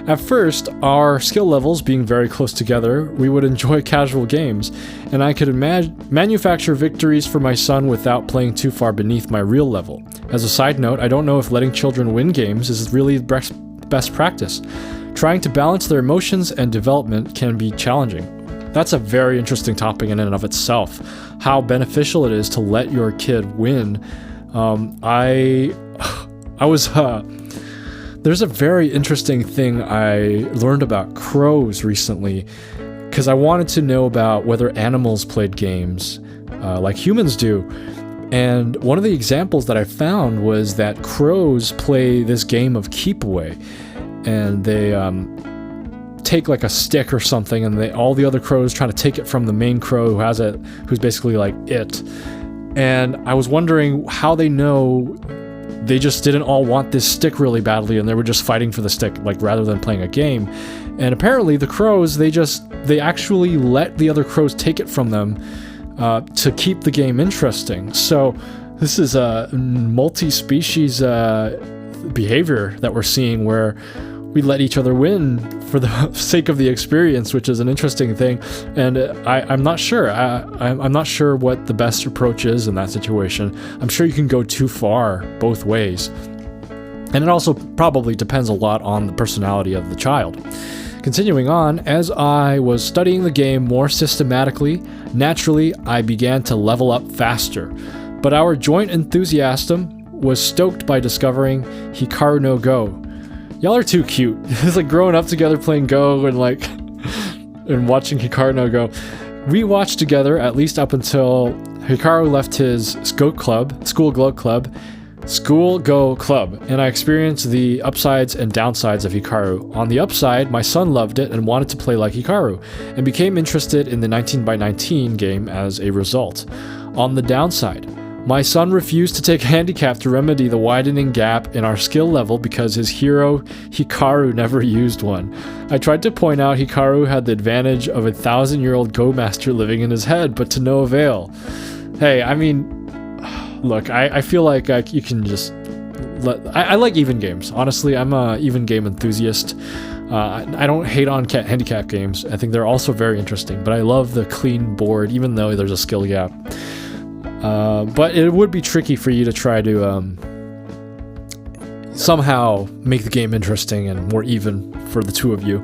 At first, our skill levels being very close together, we would enjoy casual games, and I could manufacture victories for my son without playing too far beneath my real level. As a side note, I don't know if letting children win games is really best practice. Trying to balance their emotions and development can be challenging. That's a very interesting topic in and of itself, how beneficial it is to let your kid win. I was there's a very interesting thing I learned about crows recently, because I wanted to know about whether animals played games like humans do. And one of the examples that I found was that crows play this game of keep away. And they take like a stick or something, and all the other crows trying to take it from the main crow who has it, who's basically like it. And I was wondering how they know they just didn't all want this stick really badly, and they were just fighting for the stick, like rather than playing a game. And apparently the crows, they actually let the other crows take it from them to keep the game interesting. So this is a multi-species behavior that we're seeing, where we let each other win for the sake of the experience, which is an interesting thing. And I'm not sure. I'm not sure what the best approach is in that situation. I'm sure you can go too far both ways. And it also probably depends a lot on the personality of the child. Continuing on, as I was studying the game more systematically, naturally, I began to level up faster. But our joint enthusiasm was stoked by discovering Hikaru no Go. Y'all are too cute. It's like growing up together playing Go and and watching Hikaru no Go. We watched together at least up until Hikaru left his school Go Club, and I experienced the upsides and downsides of Hikaru. On the upside, my son loved it and wanted to play like Hikaru, and became interested in the 19x19 game as a result. On the downside, my son refused to take handicap to remedy the widening gap in our skill level because his hero, Hikaru, never used one. I tried to point out Hikaru had the advantage of a 1,000-year-old Go master living in his head, but to no avail. Hey, I mean, look, I feel like you can just I like even games. Honestly, I'm a even game enthusiast. I don't hate on handicap games. I think they're also very interesting, but I love the clean board, even though there's a skill gap. But it would be tricky for you to try to somehow make the game interesting and more even for the two of you.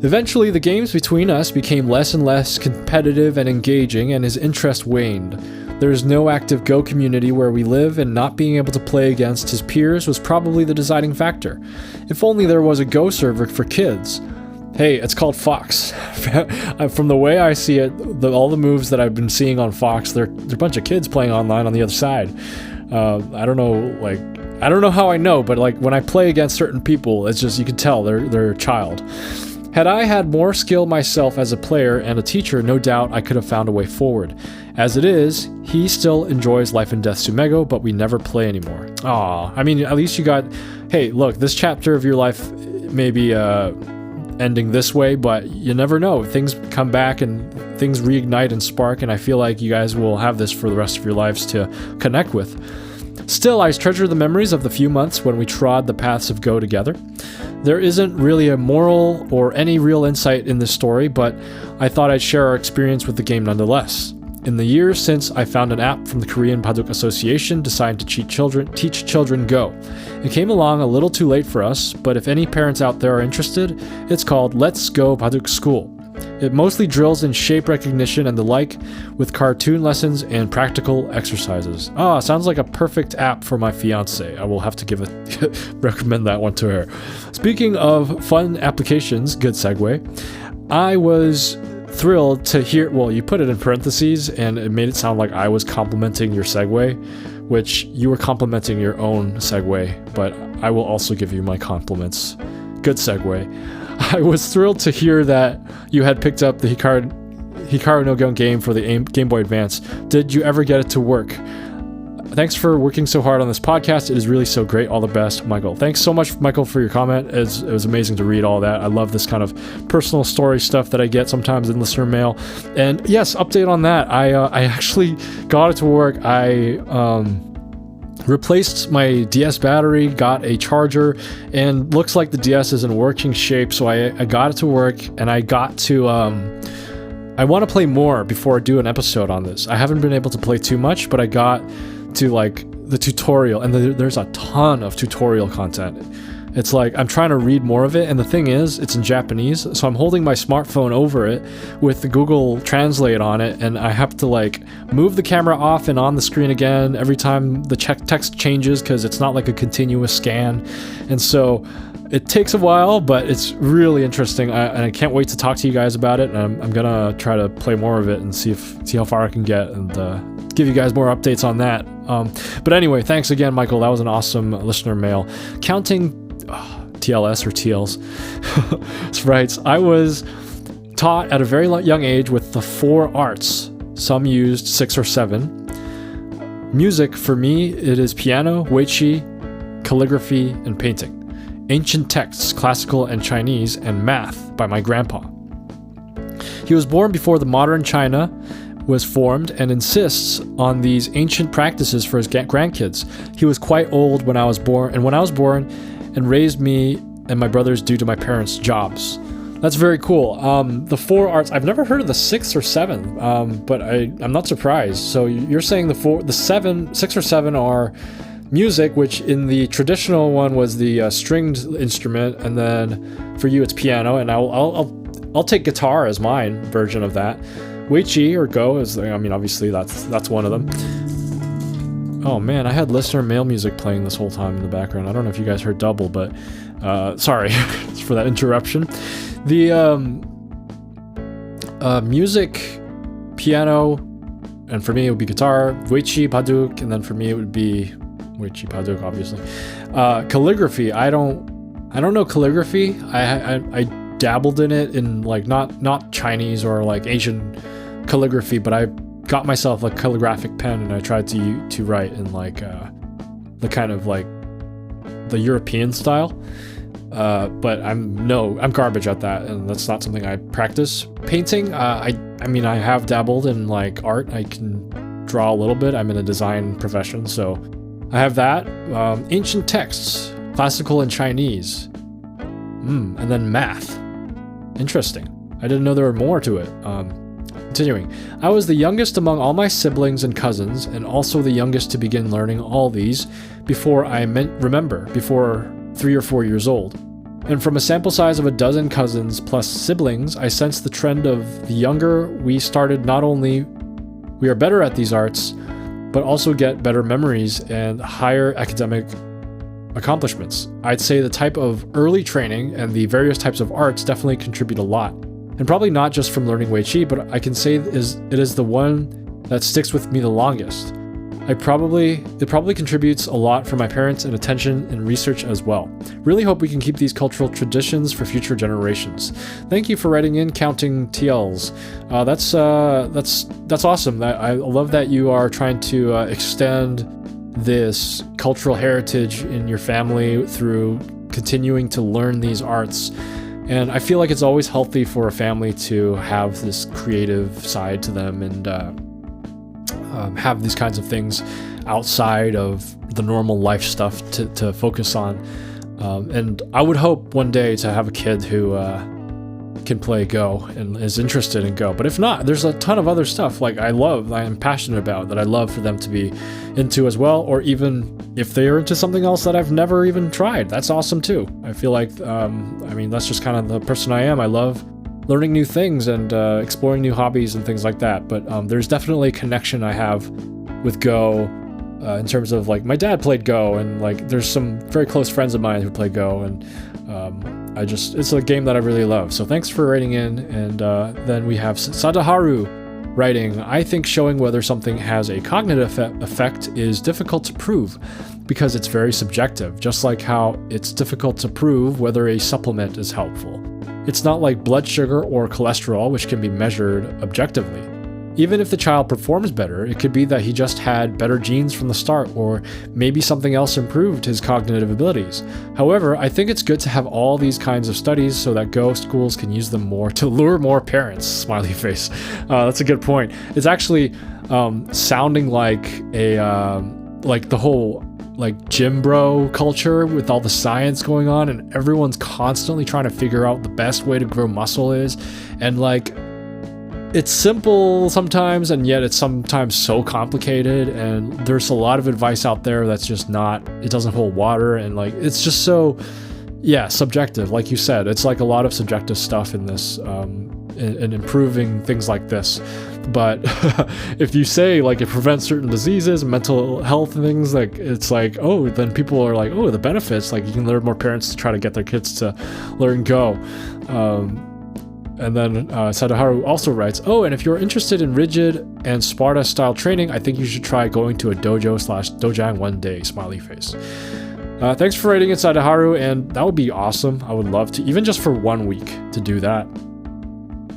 Eventually, the games between us became less and less competitive and engaging, and his interest waned. There is no active Go community where we live, and not being able to play against his peers was probably the deciding factor. If only there was a Go server for kids. Hey, it's called Fox. From the way I see it, all the moves that I've been seeing on Fox, they're a bunch of kids playing online on the other side. I don't know how I know, but like when I play against certain people, it's just, you can tell they're a child. Had I had more skill myself as a player and a teacher, no doubt I could have found a way forward. As it is, he still enjoys Life and Death Sumego, but we never play anymore. Aw, I mean, at least you got, hey, look, this chapter of your life may be ending this way, but you never know. Things come back and things reignite and spark, and I feel like you guys will have this for the rest of your lives to connect with. Still, I treasure the memories of the few months when we trod the paths of Go together. There isn't really a moral or any real insight in this story, but I thought I'd share our experience with the game nonetheless. In the years since, I found an app from the Korean Baduk Association designed to teach children Go. It came along a little too late for us, but if any parents out there are interested, it's called Let's Go Baduk School. It mostly drills in shape recognition and the like, with cartoon lessons and practical exercises. Sounds like a perfect app for my fiance. I will have to recommend that one to her. Speaking of fun applications, good segue, I was thrilled to hear, well, you put it in parentheses and it made it sound like I was complimenting your segue, which you were complimenting your own segue, but I will also give you my compliments. Good segue. I was thrilled to hear that you had picked up the Hikaru no Go game for the Game Boy Advance. Did you ever get it to work? Thanks for working so hard on this podcast. It is really so great. All the best, Michael. Thanks so much, Michael, for your comment. It was amazing to read all that. I love this kind of personal story stuff that I get sometimes in listener mail. And yes, update on that. I actually got it to work. I replaced my DS battery, got a charger, and looks like the DS is in working shape, so I got it to work, and I got to I want to play more before I do an episode on this. I haven't been able to play too much, but I got to like the tutorial, and there's a ton of tutorial content. It's like I'm trying to read more of it, and the thing is, it's in Japanese, so I'm holding my smartphone over it with the Google Translate on it, and I have to like move the camera off and on the screen again every time the text changes, because it's not like a continuous scan. And so it takes a while, but it's really interesting, and I can't wait to talk to you guys about it. And I'm gonna try to play more of it and see how far I can get, and give you guys more updates on that. But anyway, thanks again, Michael. That was an awesome listener mail. Counting TLS or TLs. That's right. I was taught at a very young age with the 4 arts. Some used 6 or 7. Music, for me, it is piano, Weiqi, calligraphy, and painting. Ancient texts, classical and Chinese, and math by my grandpa. He was born before the modern China was formed and insists on these ancient practices for his grandkids. He was quite old when I was born, and raised me and my brothers due to my parents' jobs. That's very cool. The 4 arts, I've never heard of the 6 or 7, but I'm not surprised. So you're saying the 6 or 7 are music, which in the traditional one was the stringed instrument, and then for you it's piano, and I'll take guitar as mine version of that. Weiqi or Go is, I mean, obviously that's one of them. Oh man, I had listener mail music playing this whole time in the background. I don't know if you guys heard double, but sorry for that interruption. The music, piano, and for me it would be guitar, Weiqi, Paduk, and then for me it would be Weiqi, Paduk, obviously. Calligraphy, I don't know calligraphy. I dabbled in it in like not Chinese or like Asian calligraphy, but I got myself a calligraphic pen and I tried to write in like the kind of like the European style. But I'm garbage at that, and that's not something I practice. Painting, I mean I have dabbled in like art. I can draw a little bit. I'm in a design profession, so I have that. Ancient texts, classical and Chinese, and then math. Interesting. I didn't know there were more to it. Continuing. I was the youngest among all my siblings and cousins, and also the youngest to begin learning all these before 3 or 4 years old. And from a sample size of a dozen cousins plus siblings, I sensed the trend of the younger we started, not only we are better at these arts, but also get better memories and higher academic accomplishments. I'd say the type of early training and the various types of arts definitely contribute a lot. And probably not just from learning Weiqi, but I can say it is the one that sticks with me the longest. It probably contributes a lot from my parents and attention and research as well. Really hope we can keep these cultural traditions for future generations. Thank you for writing in, Counting TLs. That's awesome. I love that you are trying to extend this cultural heritage in your family through continuing to learn these arts. And I feel like it's always healthy for a family to have this creative side to them and have these kinds of things outside of the normal life stuff to focus on. And I would hope one day to have a kid who can play Go and is interested in Go. But if not, there's a ton of other stuff like I'm passionate about, that I love for them to be into as well, or even if they are into something else that I've never even tried, that's awesome too. I feel like, that's just kind of the person I am. I love learning new things and exploring new hobbies and things like that. But there's definitely a connection I have with Go in terms of like my dad played Go, and like there's some very close friends of mine who play Go, and it's a game that I really love. So thanks for writing in. And then we have Sadaharu writing, I think showing whether something has a cognitive effect is difficult to prove because it's very subjective, just like how it's difficult to prove whether a supplement is helpful. It's not like blood sugar or cholesterol, which can be measured objectively. Even if the child performs better, it could be that he just had better genes from the start, or maybe something else improved his cognitive abilities. However, I think it's good to have all these kinds of studies so that Go schools can use them more to lure more parents. Smiley face. That's a good point. It's actually sounding like the whole like gym bro culture with all the science going on, and everyone's constantly trying to figure out the best way to grow muscle is, and like it's simple sometimes, and yet it's sometimes so complicated, and there's a lot of advice out there that's just not, it doesn't hold water, and like it's just so yeah, subjective, like you said. It's like a lot of subjective stuff in this, in improving things like this. But if you say like it prevents certain diseases, mental health things, like it's like, oh, then people are like, oh, the benefits, like you can lure more parents to try to get their kids to learn Go. And then Sadaharu also writes, oh, and if you're interested in rigid and Sparta style training, I think you should try going to a dojo/dojang one day, smiley face. Thanks for writing in, Sadaharu, and that would be awesome. I would love to, even just for 1 week, to do that.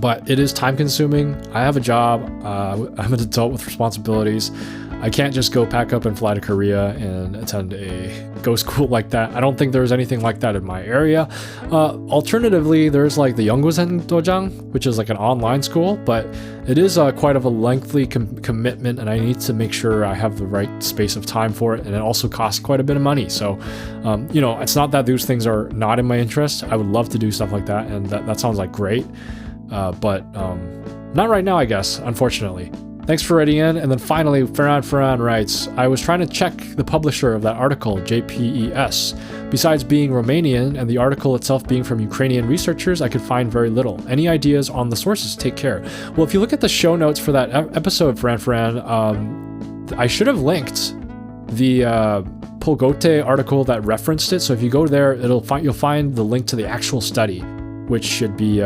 But it is time consuming. I have a job. I'm an adult with responsibilities. I can't just go pack up and fly to Korea and attend a Go school like that. I don't think there's anything like that in my area. Alternatively, there's like the Yeonggusen Dojang, which is like an online school, but it is quite of a lengthy commitment, and I need to make sure I have the right space of time for it, and it also costs quite a bit of money. So, you know, it's not that those things are not in my interest. I would love to do stuff like that, and that sounds like great. But not right now, I guess, unfortunately. Thanks for writing in. And then finally, Ferran writes, I was trying to check the publisher of that article, JPES. Besides being Romanian and the article itself being from Ukrainian researchers, I could find very little. Any ideas on the sources? Take care. Well, if you look at the show notes for that episode, Ferran, I should have linked the Polgote article that referenced it. So if you go there, you'll find the link to the actual study, which should be...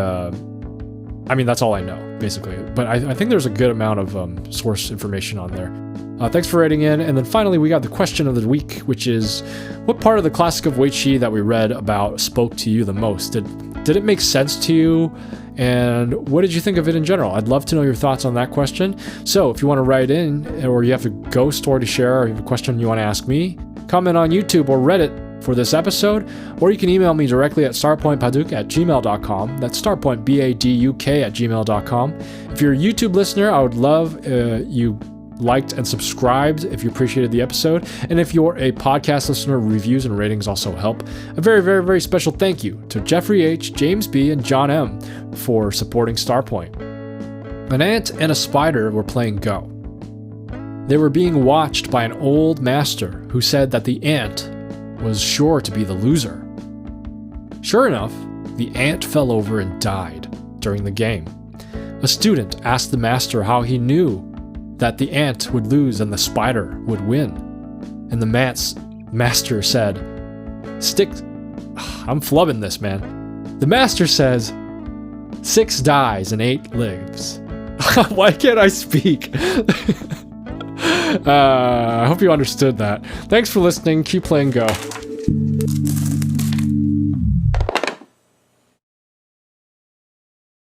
I mean, that's all I know, basically. But I think there's a good amount of source information on there. Thanks for writing in. And then finally, we got the question of the week, which is, what part of the Classic of Weiqi that we read about spoke to you the most? Did it make sense to you? And what did you think of it in general? I'd love to know your thoughts on that question. So if you want to write in, or you have a Go story to share, or you have a question you want to ask me, comment on YouTube or Reddit for this episode, or you can email me directly at starpointpaduk@gmail.com. That's starpointbaduk@gmail.com. If you're a YouTube listener, I would love you liked and subscribed if you appreciated the episode. And if you're a podcast listener, reviews and ratings also help. A very, very, very special thank you to Jeffrey H., James B., and John M. for supporting Starpoint. An ant and a spider were playing Go. They were being watched by an old master who said that the ant was sure to be the loser. Sure enough, the ant fell over and died during the game. A student asked the master how he knew that the ant would lose and the spider would win. And the master said, I'm flubbing this, man. The master says, 6 dies and 8 lives. Why can't I speak? I hope you understood that. Thanks for listening. Keep playing Go.